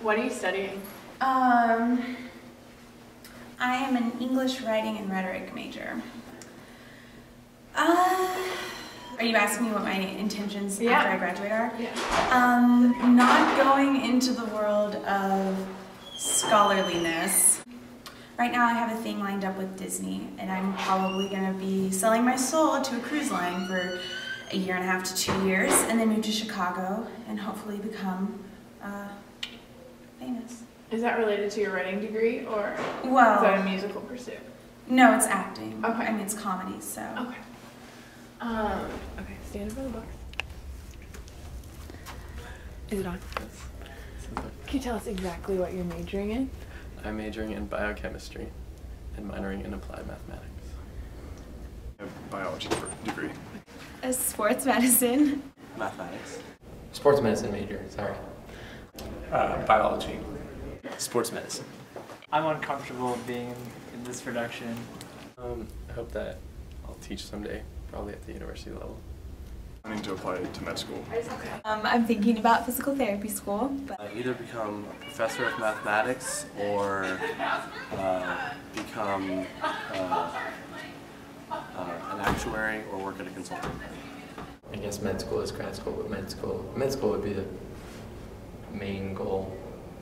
What are you studying? I am an English writing and rhetoric major. Are you asking me what my intentions after I graduate are? Yeah. Not going into the world of scholarliness. Right now I have a thing lined up with Disney, and I'm probably going to be selling my soul to a cruise line for a year and a half to 2 years, and then move to Chicago and hopefully become famous. Is that related to your writing degree, or Well, is that a musical pursuit? No, it's acting. Okay. I mean, it's comedy, so. Okay. Okay, stand in front of the box. Is it on? Yes. Can you tell us exactly what you're majoring in? I'm majoring in biochemistry and minoring in applied mathematics. I have a biology degree. A sports medicine. Mathematics. Sports medicine major, sorry. Biology. Sports medicine. I'm uncomfortable being in this production. I hope that I'll teach someday, probably at the university level. Planning to apply to med school. I'm thinking about physical therapy school, but Either become a professor of mathematics or become an actuary or work at a consulting firm. I guess med school is grad school, but med school would be the main goal.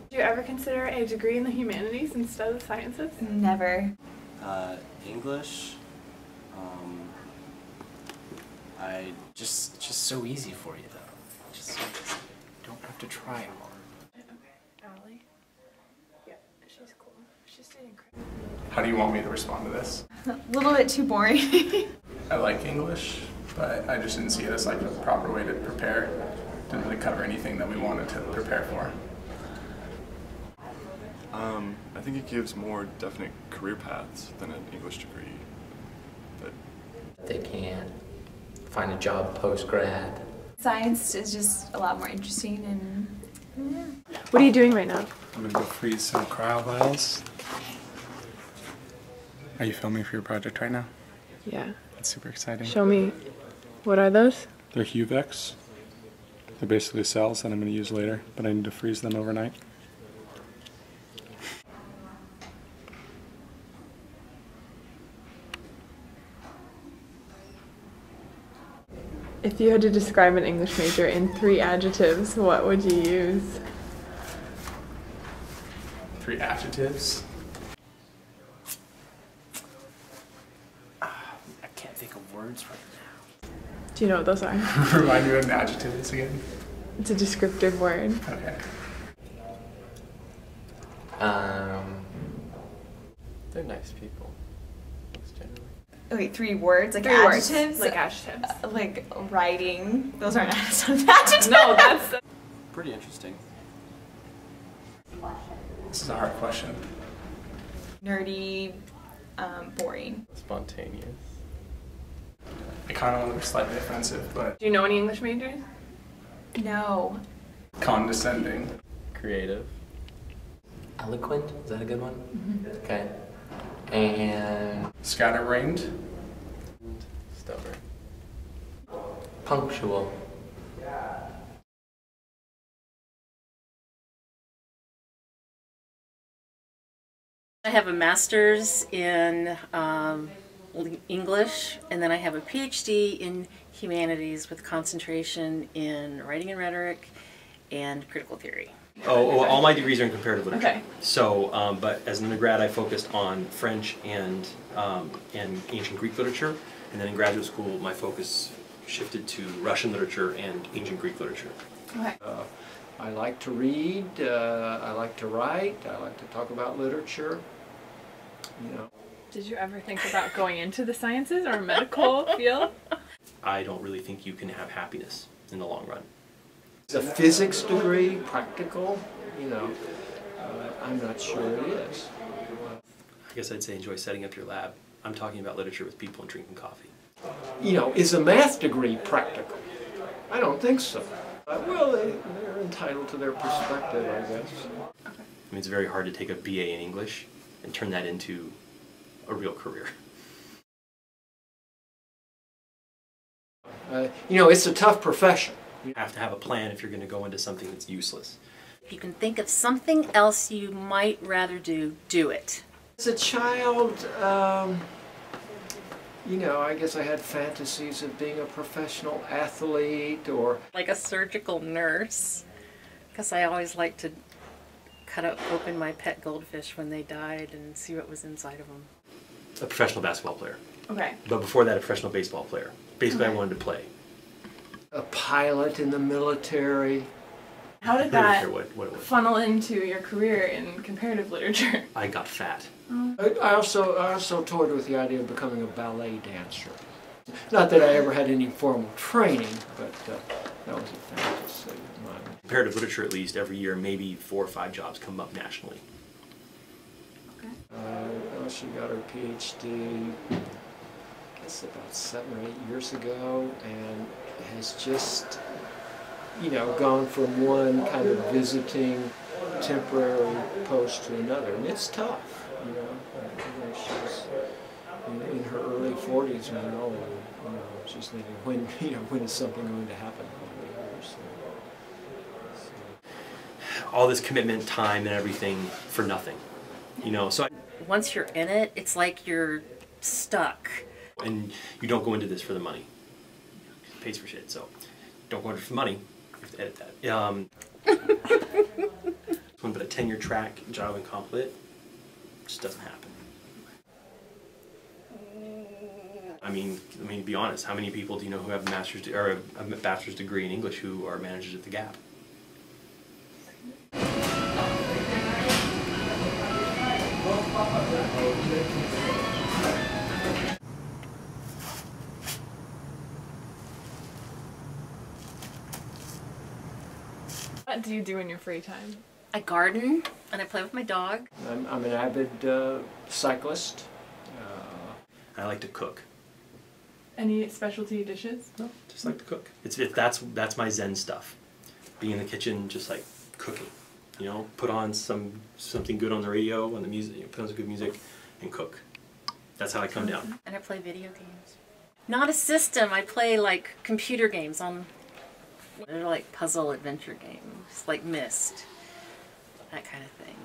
Do you ever consider a degree in the humanities instead of the sciences? never. English. I Just so easy for you though. Just don't have to try hard. Okay, Allie. Yeah, she's cool. She's doing incredible. How do you want me to respond to this? A little bit too boring. I like English, but I just didn't see it as like a proper way to prepare. Didn't really cover anything that we wanted to prepare for. I think it gives more definite career paths than an English degree. But They can find a job post-grad. Science is just a lot more interesting, and What are you doing right now? I'm gonna go freeze some cryo vials. Are you filming for your project right now? Yeah. That's super exciting. Show me. What are those? They're HUVECs. They're basically cells that I'm going to use later, but I need to freeze them overnight. If you had to describe an English major in 3 adjectives, what would you use? 3 adjectives. I can't think of words right now. Do you know what those are? Remind me what an adjective is again. It's a descriptive word. Okay. They're nice people, most generally. wait, 3 words, like 3 words. adjectives, Like adjectives. like writing. Those aren't adjectives. No, that's... pretty interesting. This is a hard question. Nerdy, boring. Spontaneous. I kind of want to be slightly offensive, but Do you know any English majors? No. condescending. Creative. Eloquent, is that a good one? Okay. And Scatterbrained. And stubborn. punctual. I have a master's in English, and then I have a PhD in humanities with concentration in writing and rhetoric and critical theory. Oh, all my degrees are in comparative literature. Okay. So, but as an undergrad, I focused on French and ancient Greek literature, and then in graduate school, my focus shifted to Russian literature and ancient Greek literature. Okay. I like to read, I like to write, I like to talk about literature. You know. Did you ever think about going into the sciences or medical field? I don't really think you can have happiness in the long run. It's a physics degree, practical, you know, I'm not sure it is. I guess I'd say enjoy setting up your lab. I'm talking about literature with people and drinking coffee. You know, is a math degree practical? I don't think so. Well, they're entitled to their perspective, I guess. I mean, it's very hard to take a BA in English and turn that into a real career. You know, it's a tough profession. You have to have a plan if you're going to go into something that's useless. If you can think of something else you might rather do, do it. As a child, you know, I guess I had fantasies of being a professional athlete or... Like a surgical nurse, because I always liked to cut open my pet goldfish when they died and see what was inside of them. A professional basketball player. Okay. But before that, a professional baseball player. Basically, Okay. I wanted to play. A pilot in the military. How did I don't that care what it was. funnel into your career in comparative literature? I got fat. I also toyed with the idea of becoming a ballet dancer. Not that I ever had any formal training, but that was a fantasy of mine. Comparative literature, at least, every year, maybe 4 or 5 jobs come up nationally. She got her PhD, I guess about 7 or 8 years ago, and has just, you know, gone from one kind of visiting temporary post to another, and it's tough, you know. She's in her early 40s now, and you know, she's thinking, when is something going to happen over here? All this commitment, time, and everything for nothing, you know. So, Once you're in it, it's like you're stuck. and you don't go into this for the money. It pays for shit, so don't go into it for money. You have to edit that. But a tenure track job in comp lit just doesn't happen. I mean, to be honest, how many people do you know who have a bachelor's degree in English who are managers at the Gap? What do you do in your free time? I garden and I play with my dog. I'm an avid cyclist. I like to cook. Any specialty dishes? No, just like to cook. That's my Zen stuff. Being in the kitchen, just like cooking. You know, put on something good on the radio, on the music. You know, put on some good music, and cook. That's how I come down. And I play video games. Not a system. I play like computer games on. They're like puzzle adventure games, like Myst, that kind of thing.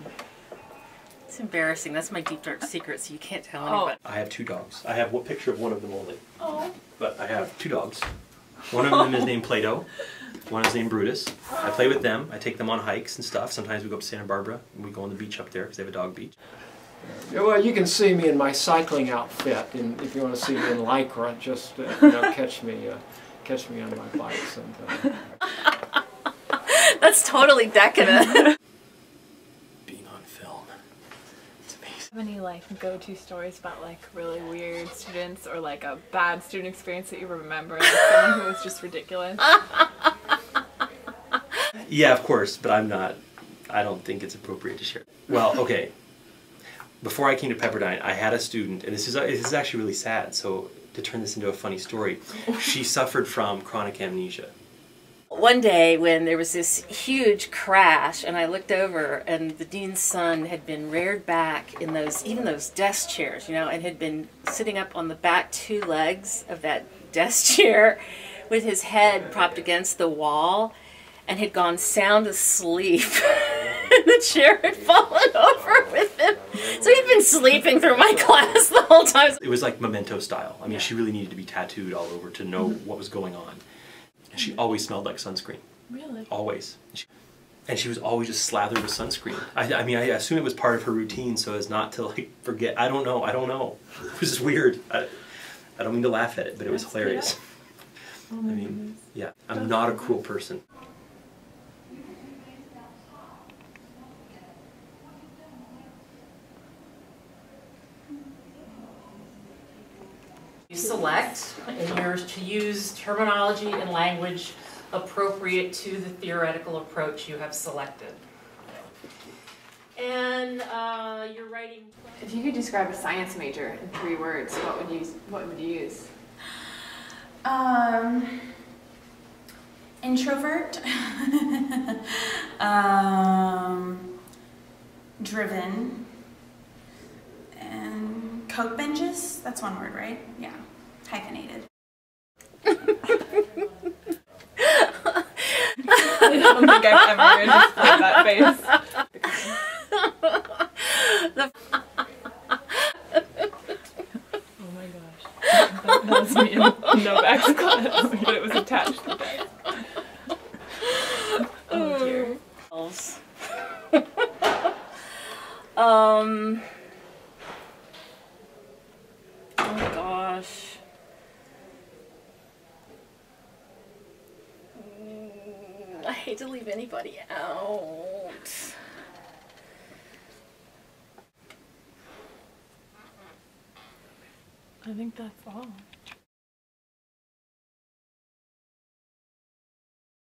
It's embarrassing. That's my deep dark secret, so you can't tell anybody. I have 2 dogs. I have one picture of one of them only. Oh. But I have 2 dogs. One of them is named Plato. One is named Brutus. I play with them. I take them on hikes and stuff. Sometimes we go up to Santa Barbara and we go on the beach up there because they have a dog beach. Yeah, well, you can see me in my cycling outfit, and if you want to see me in Lycra, just you know, catch me on my bike sometime. That's totally decadent. Being on film. It's amazing. Have any like go-to stories about like really weird students or like a bad student experience that you remember? Like someone who was just ridiculous? Yeah, of course, but I don't think it's appropriate to share. Well, okay. Before I came to Pepperdine, I had a student, and this is actually really sad, so to turn this into a funny story, she suffered from chronic amnesia. One day when there was this huge crash and I looked over and the dean's son had been reared back in even those desk chairs, you know, and had been sitting up on the back 2 legs of that desk chair with his head propped against the wall and had gone sound asleep. The chair had fallen over with him. So he'd been sleeping through my class the whole time. It was like Memento style. I mean, she really needed to be tattooed all over to know what was going on. And she always smelled like sunscreen. Really? Always. And she was always just slathered with sunscreen. I mean, I assume it was part of her routine so as not to like forget. I don't know. It was just weird. I don't mean to laugh at it, but it was hilarious. Oh my goodness. Yeah, I'm not a cruel person. You select, and you're to use terminology and language appropriate to the theoretical approach you have selected. And you're writing. If you could describe a science major in 3 words, what would you use? Introvert. Driven. And Coke binges? That's 1 word, right? Yeah. Hyphenated. I don't think I've ever displayed that face. Oh my gosh. That was me in Novak's class, but it was attached to that. Oh dear. Oh gosh. I hate to leave anybody out. I think that's all.